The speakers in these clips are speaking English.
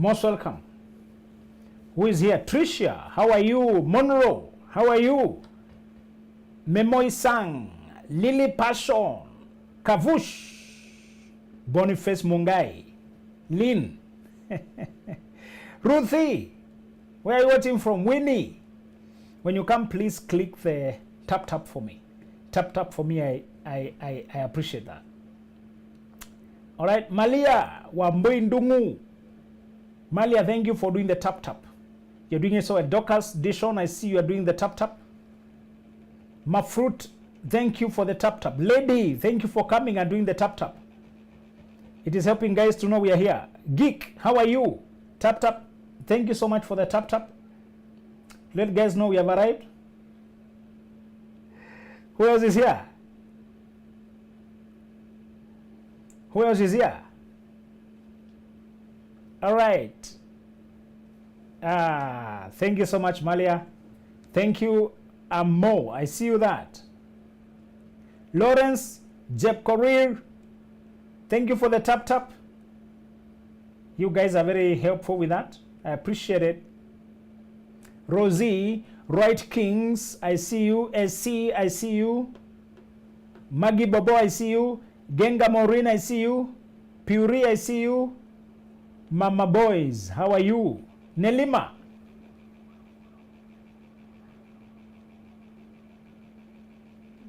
Most welcome. Who is here? Tricia, how are you? Monroe, how are you? Memoy Sang, Lily Passion, Kavush, Boniface Mungai, Lynn, Ruthie, where are you watching from? Winnie. When you come, please click the tap for me. Tap for me. I appreciate that. All right, Malia Wambuindungu. Malia, thank you for doing the tap. You're doing it so at Docas. Dishon, I see you are doing the tap. Mafruit, thank you for the tap. Lady, thank you for coming and doing the tap. It is helping guys to know we are here. Geek, how are you? Tap. Thank you so much for the tap. Let guys know we have arrived. Who else is here? Who else is here? All right. Thank you so much, Malia. Thank you, Mo. I see you that. Lawrence, Jeb Korir, thank you for the tap. You guys are very helpful with that. I appreciate it. Rosie, Right Kings, I see you. SC, I see you. Maggie Bobo, I see you. Genga Maureen, I see you. Puri, I see you. Mama Boys, how are you? Nelima.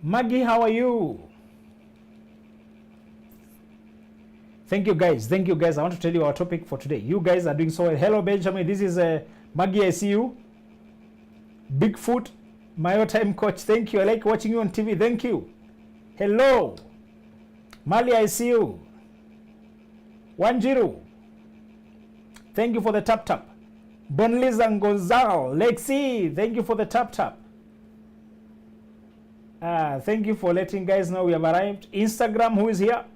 Maggie, how are you? Thank you guys. I want to tell you our topic for today. You guys are doing so well. Hello Benjamin, this is Maggie, I see you. Bigfoot, my time coach, thank you. I like watching you on TV, thank you. Hello. Mali, I see you. 10. Thank you for the tap. Bonliza Ngozal, Lexi, thank you for the tap. Thank you for letting guys know we have arrived. Instagram, who is here?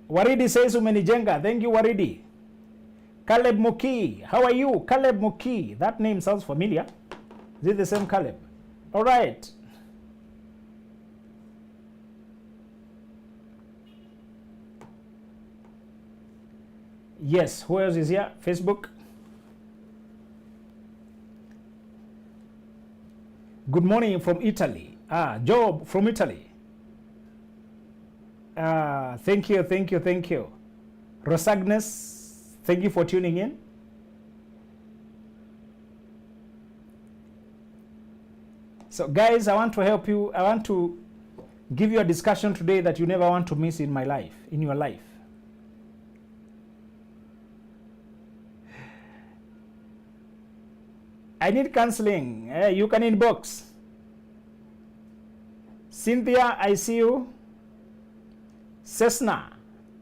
Waridi says Umenijenga. Thank you, Waridi. Caleb Muki, how are you? Caleb Muki, that name sounds familiar. Is it the same Caleb? All right. Yes, who else is here? Facebook. Good morning from Italy. Job from Italy. Thank you. Rosagnes, thank you for tuning in. So guys, I want to help you. I want to give you a discussion today that you never want to miss in your life. I need counseling. You can inbox. Cynthia, I see you. Cessna,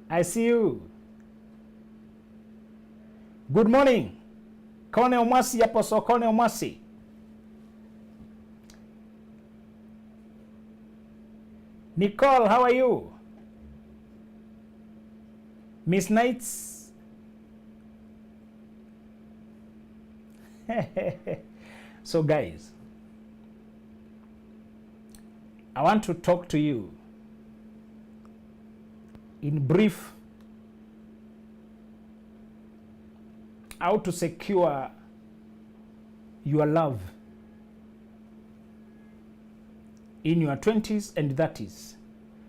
I see you. Good morning. Kone Omasi, Apostle Kone Omasi. Nicole, how are you? Miss Knights. So guys, I want to talk to you in brief how to secure your love in your 20s and 30s.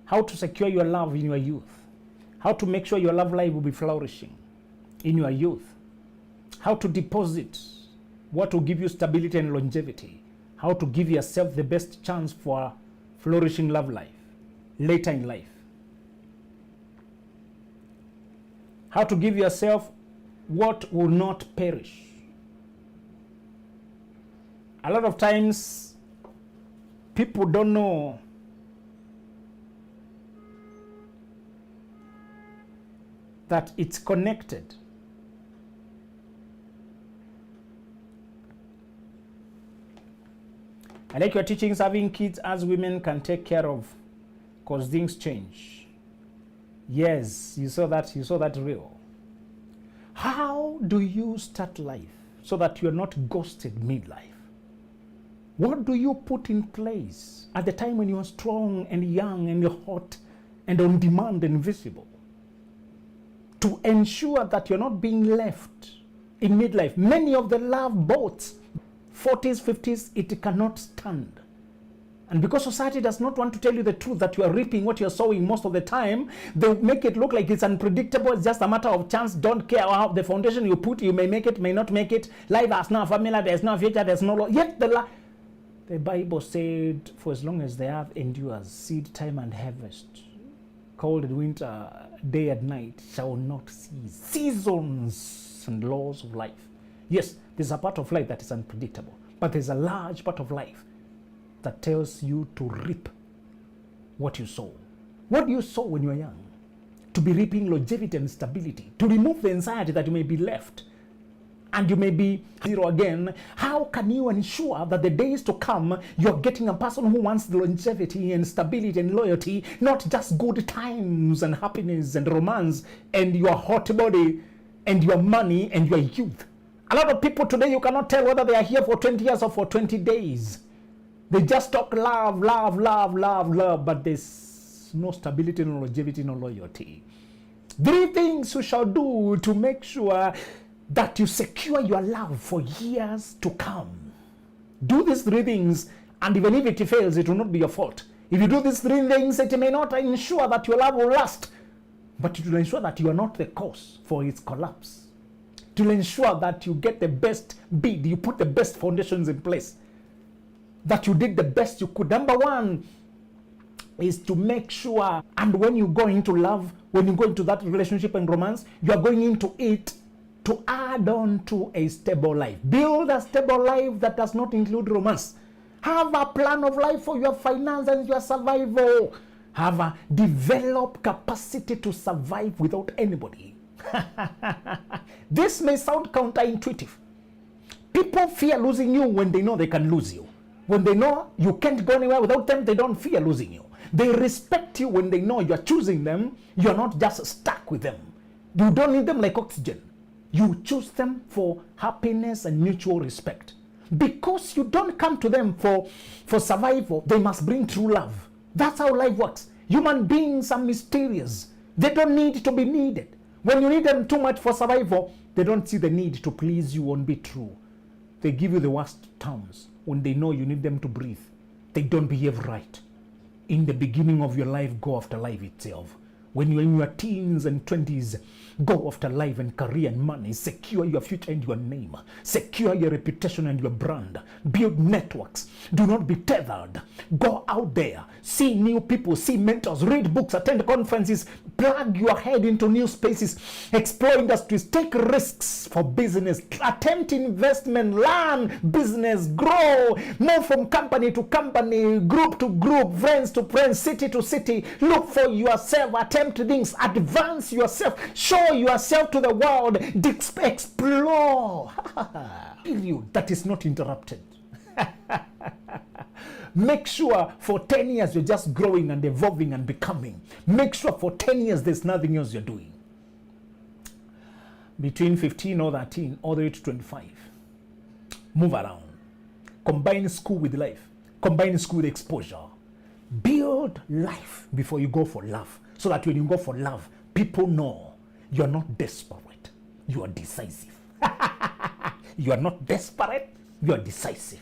How to secure your love in your youth. How to make sure your love life will be flourishing in your youth. How to deposit what will give you stability and longevity. How to give yourself the best chance for a flourishing love life later in life. How to give yourself what will not perish. A lot of times, people don't know that it's connected. I like your teachings, having kids as women can take care of, because things change. Yes, you saw that real. How do you start life so that you're not ghosted midlife? What do you put in place at the time when you're strong and young and you're hot and on demand and visible, to ensure that you're not being left in midlife. Many of the love boats, 40s, 50s, it cannot stand. And because society does not want to tell you the truth that you are reaping what you're sowing most of the time, they make it look like it's unpredictable. It's just a matter of chance. Don't care how the foundation you put, you may make it, may not make it. Life has no formula, there's no future, there's no law. Yet the Bible said, for as long as the earth endures, seed time and harvest, cold and winter, day and night shall not cease. Seasons and laws of life. Yes, there's a part of life that is unpredictable, but there's a large part of life that tells you to reap what you sow. What do you sow when you're young? To be reaping longevity and stability, to remove the anxiety that you may be left and you may be zero again. How can you ensure that the days to come you're getting a person who wants the longevity and stability and loyalty, not just good times and happiness and romance and your hot body and your money and your youth? A lot of people today, you cannot tell whether they are here for 20 years or for 20 days. They just talk love, love, love, love, love, but there's no stability, no longevity, no loyalty. 3 things you shall do to make sure that you secure your love for years to come. Do these 3 things, and even if it fails, it will not be your fault. If you do these 3 things, it may not ensure that your love will last, but it will ensure that you are not the cause for its collapse. It will ensure that you get the best bid, you put the best foundations in place, that you did the best you could. Number 1 is to make sure, and when you go into love, when you go into that relationship and romance, you are going into it to add on to a stable life. Build a stable life that does not include romance. Have a plan of life for your finance and your survival. Have a developed capacity to survive without anybody. This may sound counterintuitive. People fear losing you when they know they can lose you. When they know you can't go anywhere without them, they don't fear losing you. They respect you when they know you're choosing them. You're not just stuck with them. You don't need them like oxygen. You choose them for happiness and mutual respect. Because you don't come to them for survival, they must bring true love. That's how life works. Human beings are mysterious. They don't need to be needed. When you need them too much for survival, they don't see the need to please you and be true. They give you the worst terms when they know you need them to breathe. They don't behave right. In the beginning of your life, go after life itself. When you're in your teens and 20s, go after life and career and money. Secure your future and your name. Secure your reputation and your brand. Build networks. Do not be tethered. Go out there. See new people. See mentors. Read books. Attend conferences. Plug your head into new spaces. Explore industries. Take risks for business. Attempt investment. Learn business. Grow. Move from company to company. Group to group. Friends to friends. City to city. Look for yourself. Attempt things. Advance yourself. Show yourself to the world. Explore. Period. That is not interrupted. Make sure for 10 years you're just growing and evolving and becoming. Make sure for 10 years there's nothing else you're doing. Between 15 or 13 all the way to 25. Move around. Combine school with life. Combine school with exposure. Build life before you go for love. So that when you go for love, people know you're not desperate. You are decisive. You are not desperate. You are decisive.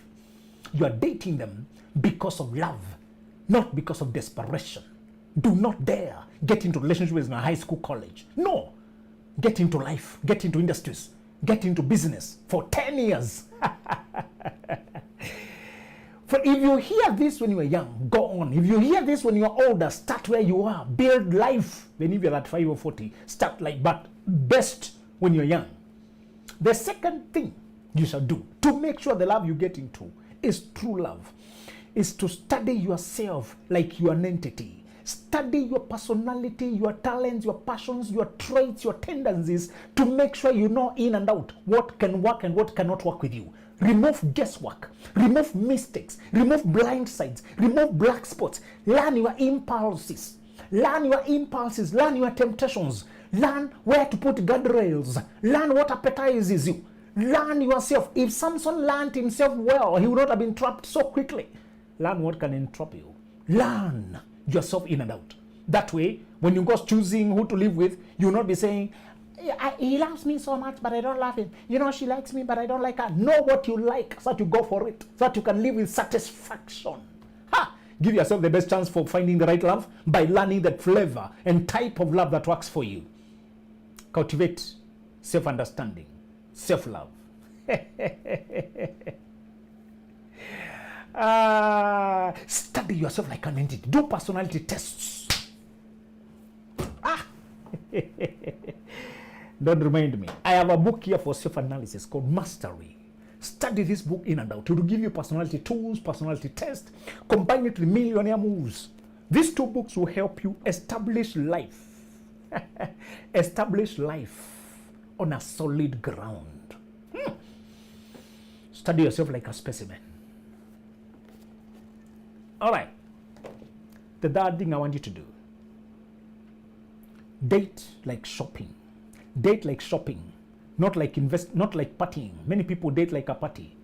You are dating them because of love, not because of desperation. Do not dare get into relationships in a high school, college. No. Get into life. Get into industries. Get into business for 10 years. For if you hear this when you are young, go on. If you hear this when you are older, start where you are. Build life. Then if you're at 5 or 40, start life. But best when you're young. The second thing you shall do to make sure the love you get into is true love is to study yourself like you are an entity. Study your personality, your talents, your passions, your traits, your tendencies to make sure you know in and out what can work and what cannot work with you. Remove guesswork, remove mistakes, remove blind sides, remove black spots. Learn your impulses, learn your temptations, learn where to put guardrails, learn what appetizes you. Learn yourself. If Samson learned himself well, he would not have been trapped so quickly. Learn what can entrap you. Learn yourself in and out. That way, when you go choosing who to live with, you'll not be saying, he loves me so much, but I don't love him. You know, she likes me, but I don't like her. Know what you like so that you go for it, so that you can live with satisfaction. Ha! Give yourself the best chance for finding the right love by learning that flavor and type of love that works for you. Cultivate self-understanding, self-love. Study yourself like an entity. Do personality tests. Don't remind me. I have a book here for self-analysis called Mastery. Study this book in and out. It will give you personality tools, personality tests, combine it with millionaire moves. These 2 books will help you establish life. Establish life on a solid ground. Study yourself like a specimen. All right. The third thing I want you to do. Date like shopping. Date like shopping. Not like partying. Many people date like a party.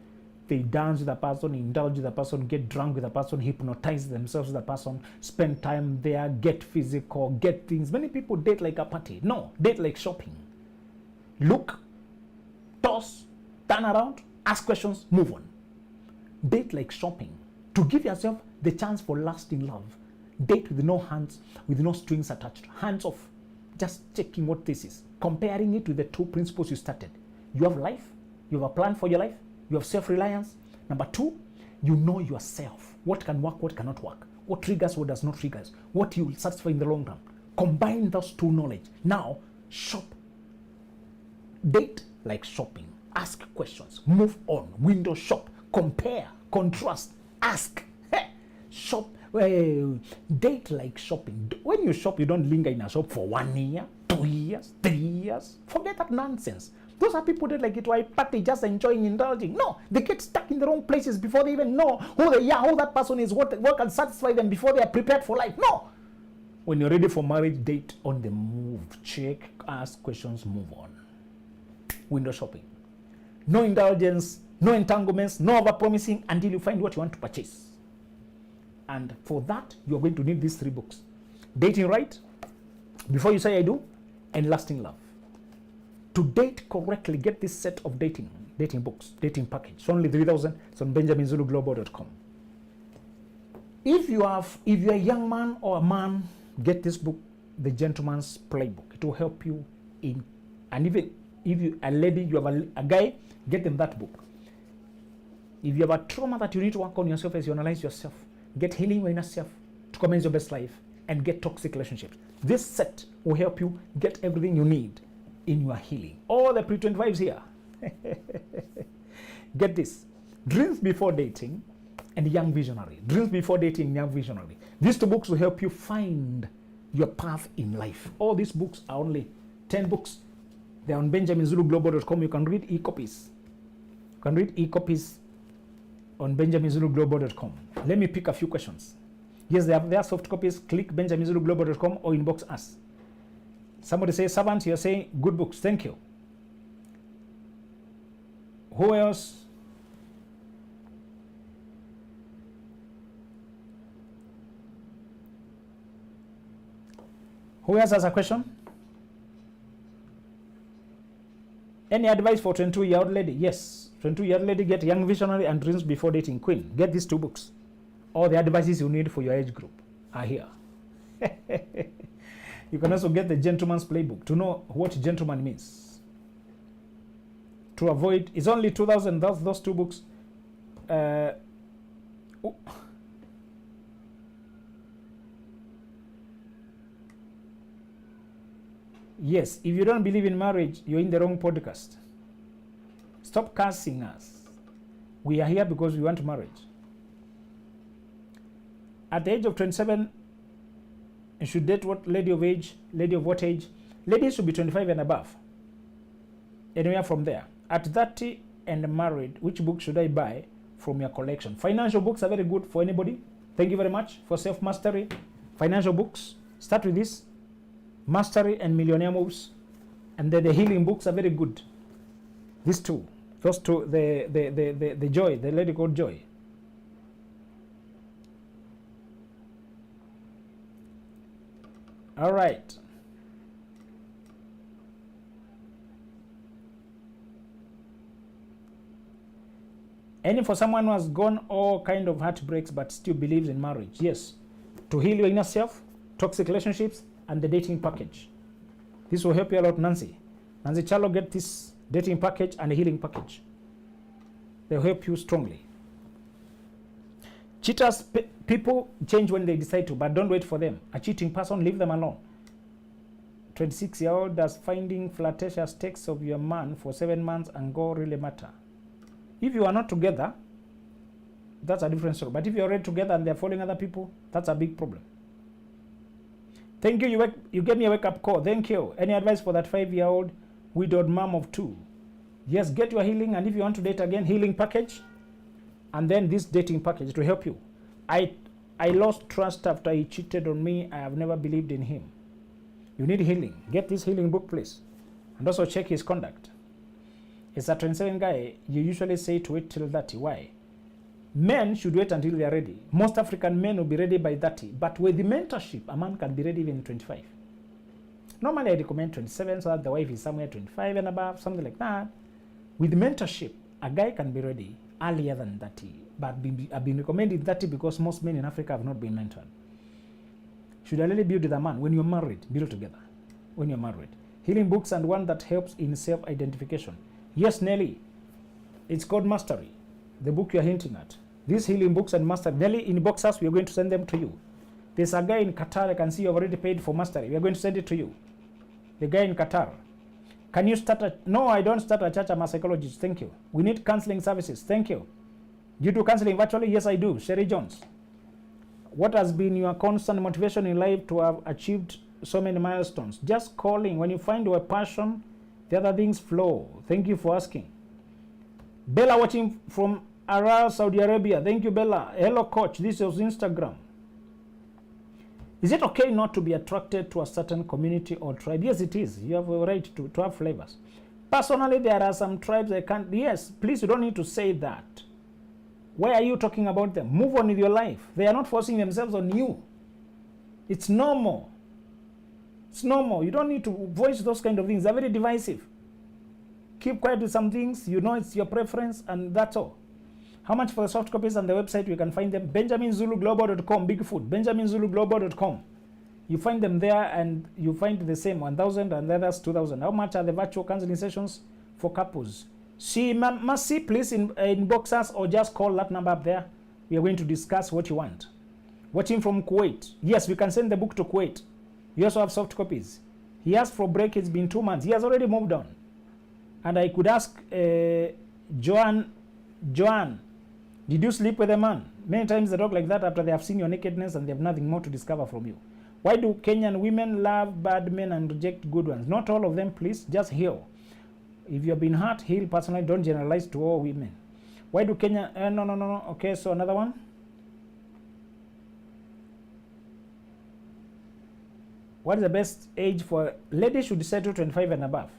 They dance with a person, indulge with a person, get drunk with a person, hypnotize themselves with a person, spend time there, get physical, get things. Many people date like a party. No, date like shopping. Look, toss, turn around, ask questions, move on. Date like shopping. To give yourself the chance for lasting love. Date with no hands, with no strings attached. Hands off. Just checking what this is. Comparing it with the 2 principles you started. You have life. You have a plan for your life. You have self-reliance. Number 2, you know yourself. What can work, what cannot work. What triggers, what does not triggers. What you will satisfy in the long run. Combine those 2 knowledge. Now, shop. Date like shopping. Ask questions. Move on. Window shop. Compare. Contrast. Ask. Shop. Date like shopping. When you shop, you don't linger in a shop for 1 year, 2 years, 3 years. Forget that nonsense. Those are people that like it to a party, just enjoying, indulging. No, they get stuck in the wrong places before they even know who they are, who that person is, what can satisfy them before they are prepared for life. No. When you're ready for marriage, date on the move. Check, ask questions, move on. Window shopping. No indulgence, no entanglements, no overpromising until you find what you want to purchase. And for that, you're going to need these 3 books. Dating Right, Before You Say I Do, and Lasting Love. To date correctly, get this set of dating books, dating package. It's only 3,000. It's on benjaminzuluglobal.com. If you're a young man or a man, get this book, The Gentleman's Playbook. It will help you in, and even if you're a lady, you have a guy, get them that book. If you have a trauma that you need to work on yourself as you analyze yourself, get healing your inner self to commence your best life, and get toxic relationships. This set will help you get everything you need in your healing. All the pre-25s here. Get this. Dreams Before Dating and Young Visionary. Dreams Before Dating and Young Visionary. These 2 books will help you find your path in life. All these books are only 10 books. They're on benjaminzuluglobal.com. You can read e-copies. You can read e-copies on benjaminzuluglobal.com. Let me pick a few questions. Yes, they are soft copies. Click benjaminzuluglobal.com or inbox us. Somebody says, Servant, you're saying good books. Thank you. Who else? Who else has a question? Any advice for 22-year-old lady? Yes. 22-year-old lady, get Young Visionary and Dreams Before Dating Queen. Get these 2 books. All the advices you need for your age group are here. You can also get The Gentleman's Playbook to know what gentleman means. To avoid, it's only 2,000, those 2 books. Yes, if you don't believe in marriage, you're in the wrong podcast. Stop cursing us. We are here because we want marriage. At the age of 27, you should date what lady of what age? Ladies should be 25 and above. Anywhere from there. At 30 and married, which book should I buy from your collection? Financial books are very good for anybody. Thank you very much for self-mastery. Financial books. Start with this. Mastery and Millionaire Moves. And then the healing books are very good. These 2. Those 2, the Joy, the lady called Joy. All right. Any for someone who has gone all kind of heartbreaks but still believes in marriage. Yes. To heal your inner self, toxic relationships, and the dating package. This will help you a lot, Nancy. Nancy Chalo, get this dating package and a healing package. They'll help you strongly. Cheaters, people change when they decide to, but don't wait for them. A cheating person, leave them alone. 26-year-old, does finding flirtatious texts of your man for 7 months and go really matter? If you are not together, that's a different story. But if you're already together and they're following other people, that's a big problem. Thank you. You gave me a wake-up call. Thank you. Any advice for that 5-year-old widowed mom of 2? Yes, get your healing. And if you want to date again, healing package. And then this dating package to help you. I lost trust after he cheated on me. I have never believed in him. You need healing. Get this healing book, please. And also check his conduct. It's a 27 guy. You usually say to wait till 30. Why? Men should wait until they are ready. Most African men will be ready by 30. But with the mentorship, a man can be ready even in 25. Normally, I recommend 27 so that the wife is somewhere 25 and above, something like that. With mentorship, a guy can be ready earlier than 30. But I've been recommending 30 because most men in Africa have not been mentored. Should I really build with a man? When you're married, build together. When you're married. Healing books and one that helps in self-identification. Yes, Nelly. It's called Mastery. The book you're hinting at. These healing books and Mastery. Nelly, inbox us. We're going to send them to you. There's a guy in Qatar. I can see you've already paid for Mastery. We're going to send it to you. The guy in Qatar. Can you start a... No, I don't start a church. I'm a psychologist. Thank you. We need counseling services. Thank you. You do counseling virtually? Yes, I do. Sherry Jones. What has been your constant motivation in life to have achieved so many milestones? Just calling. When you find your passion, the other things flow. Thank you for asking. Bella watching from Aral, Saudi Arabia. Thank you, Bella. Hello, coach. This is Instagram. Is it okay not to be attracted to a certain community or tribe? Yes, it is. You have a right to have flavors. Personally, there are some tribes I can't... Yes, please, you don't need to say that. Why are you talking about them? Move on with your life. They are not forcing themselves on you. It's normal. It's normal. You don't need to voice those kind of things. They're very divisive. Keep quiet with some things. You know it's your preference, and that's all. How much for the soft copies on the website? You can find them. BenjaminZuluGlobal.com. Bigfoot. BenjaminZuluGlobal.com. You find them there, and you find the same 1,000 and the others 2,000. How much are the virtual counseling sessions for couples? See, Mercy, please inbox us or just call that number up there. We are going to discuss what you want. Watching from Kuwait. Yes, we can send the book to Kuwait. We also have soft copies. He asked for a break. It's been 2 months. He has already moved on. And I could ask Joanne, did you sleep with a man? Many times they talk like that after they have seen your nakedness and they have nothing more to discover from you. Why do Kenyan women love bad men and reject good ones? Not all of them, please. Just heal. If you have been hurt, heal personally. Don't generalize to all women. Why do Kenya... no. Okay, so another one. What is the best age for... Ladies should settle 25 and above.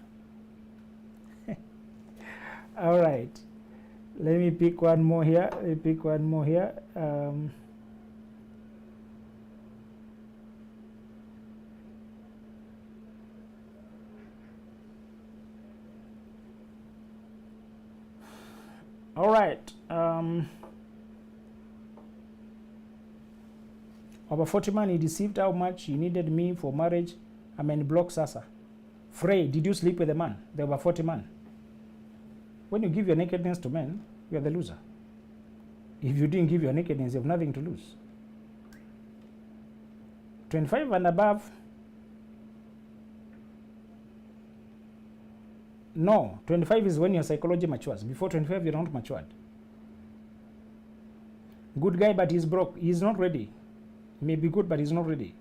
All right. Let me pick one more here. All right. Over 40 man, he deceived how much he needed me for marriage. I'm in block Sasa. Frey, did you sleep with a man? There were 40 man. When you give your nakedness to men, you are the loser. If you didn't give your nakedness, you have nothing to lose. 25 and above. No, 25 is when your psychology matures. Before 25, you're not matured. Good guy, but he's broke. He's not ready. He may be good, but he's not ready.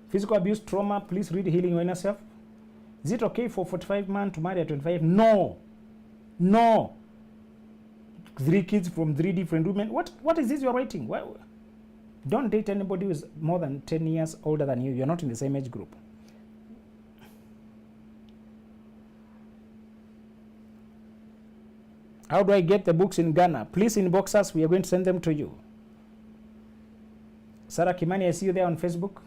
Physical abuse, trauma, please read Healing Your Inner Self. Is it okay for 45 man to marry at 25? No. 3 kids from 3 different women. What is this you're writing? Well, don't date anybody who is more than 10 years older than you. You're not in the same age group. How do I get the books in Ghana? Please inbox us. We are going to send them to you. Sarah Kimani, I see you there on Facebook.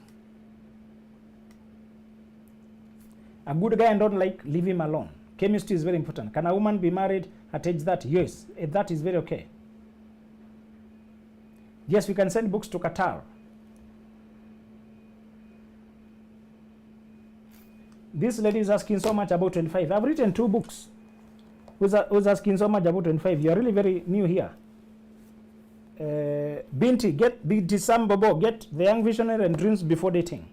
A good guy and don't like, leave him alone. Chemistry is very important. Can a woman be married at age 30? Yes, that is very okay. Yes, we can send books to Qatar. This lady is asking so much about 25. I've written 2 books. Who's asking so much about 25? You're really very new here. Binti, get Binti Sambobo, get The Young Visionary and Dreams Before Dating.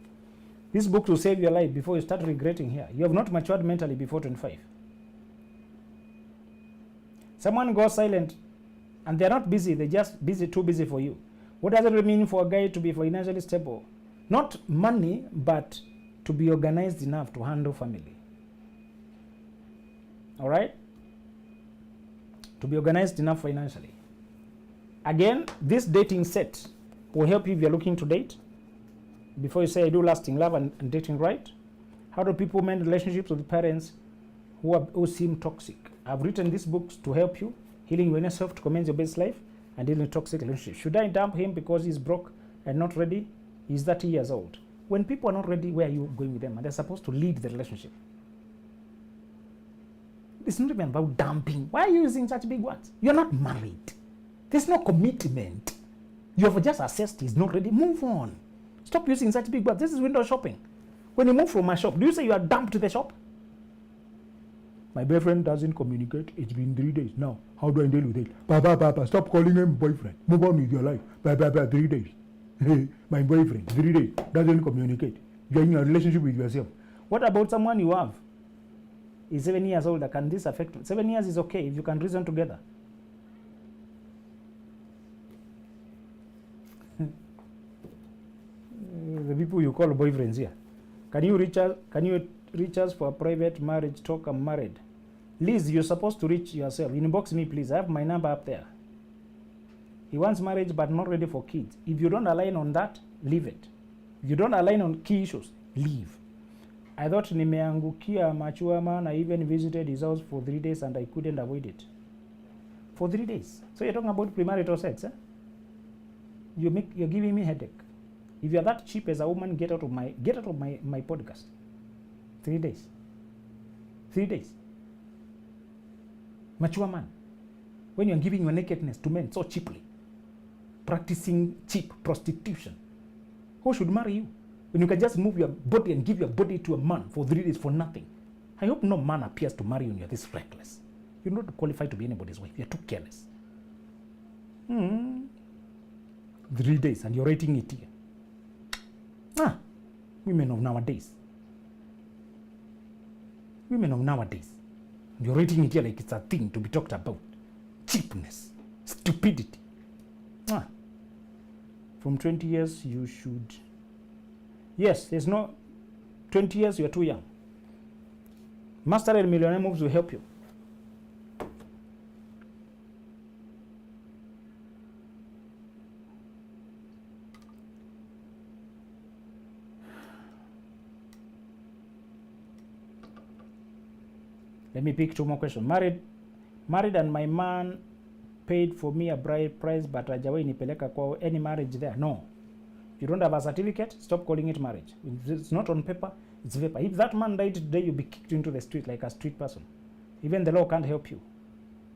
This book will save your life before you start regretting here. You have not matured mentally before 25. Someone goes silent and they're not busy, they're just busy, too busy for you. What does it mean for a guy to be financially stable? Not money, but to be organized enough to handle family. All right? To be organized enough financially. Again, this dating set will help you if you're looking to date. Before you say I do lasting love and dating right. How do people mend relationships with parents who seem toxic? I've written these books to help you. Healing your inner self to commence your best life and dealing with toxic relationships. Should I dump him because he's broke and not ready? He's 30 years old. When people are not ready, where are you going with them? And they're supposed to lead the relationship. It's not even about dumping. Why are you using such big words? You're not married. There's no commitment. You have just assessed he's not ready. Move on. Stop using such big words. This is window shopping. When you move from a shop, do you say you are dumped to the shop? My boyfriend doesn't communicate. It's been 3 days. Now, how do I deal with it? Papa, stop calling him boyfriend. Move on with your life. 3 days. My boyfriend, 3 days, doesn't communicate. You're in a relationship with yourself. What about someone you have? Is 7 years old. Can this affect you? 7 years is okay if you can reason together. The people you call boyfriends here. Can you reach us for a private marriage talk? I'm married. Liz, you're supposed to reach yourself. Inbox me, please. I have my number up there. He wants marriage but not ready for kids. If you don't align on that, leave it. If you don't align on key issues, leave. I thought nimeangukia machua man. I even visited his house for 3 days and I couldn't avoid it. For 3 days. So you're talking about premarital sex, eh? You're giving me headache. If you're that cheap as a woman, get out of my podcast. 3 days. 3 days. Mature man. When you're giving your nakedness to men so cheaply, practicing cheap prostitution, who should marry you? When you can just move your body and give your body to a man for 3 days for nothing. I hope no man appears to marry you when you're this reckless. You're not qualified to be anybody's wife. You're too careless. 3 days and you're rating it here. Women of nowadays. Women of nowadays. You're rating it here like it's a thing to be talked about. Cheapness. Stupidity. From 20 years, you should. Yes, there's no. 20 years, you're too young. Master and Millionaire Moves will help you. Let me pick 2 more questions. Married and my man paid for me a bride price, but hajawahi nipeleka kwa any marriage there. No. If you don't have a certificate, stop calling it marriage. If it's not on paper, it's vapor. If that man died today, you'll be kicked into the street like a street person. Even the law can't help you.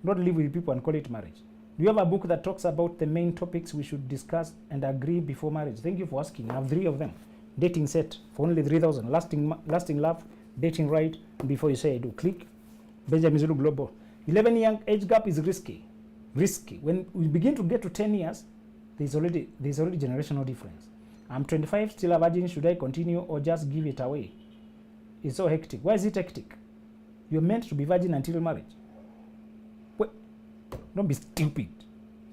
Don't live with people and call it marriage. Do you have a book that talks about the main topics we should discuss and agree before marriage? Thank you for asking. I have 3 of them. Dating set for only 3,000. Lasting love, dating right, before you say I do. Click. Benjamin Zulu Global. 11 year age gap is risky. When we begin to get to 10 years, there's already generational difference. I'm 25, still a virgin. Should I continue or just give it away? It's so hectic. Why is it hectic? You're meant to be virgin until marriage. Wait, don't be stupid.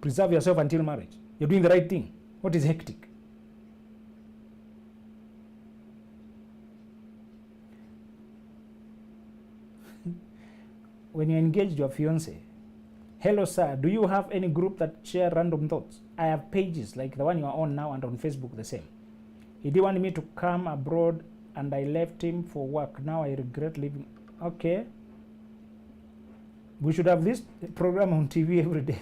Preserve yourself until marriage. You're doing the right thing. What is hectic? When you engage your fiance, hello sir, do you have any group that share random thoughts? I have pages like the one you are on now and on Facebook the same. He didn't want me to come abroad and I left him for work. Now I regret leaving. Okay. We should have this program on TV every day.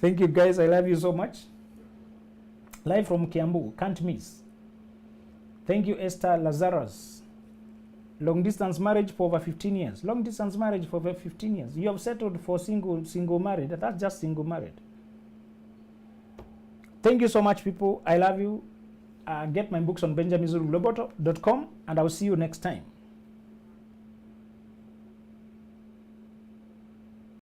Thank you guys. I love you so much. Live from Kiambu. Can't miss. Thank you, Esther Lazarus. Long distance marriage for over 15 years. Long distance marriage for over 15 years. You have settled for single married. That's just single married. Thank you so much, people. I love you. Get my books on benjaminzuluglobal.com, and I'll see you next time.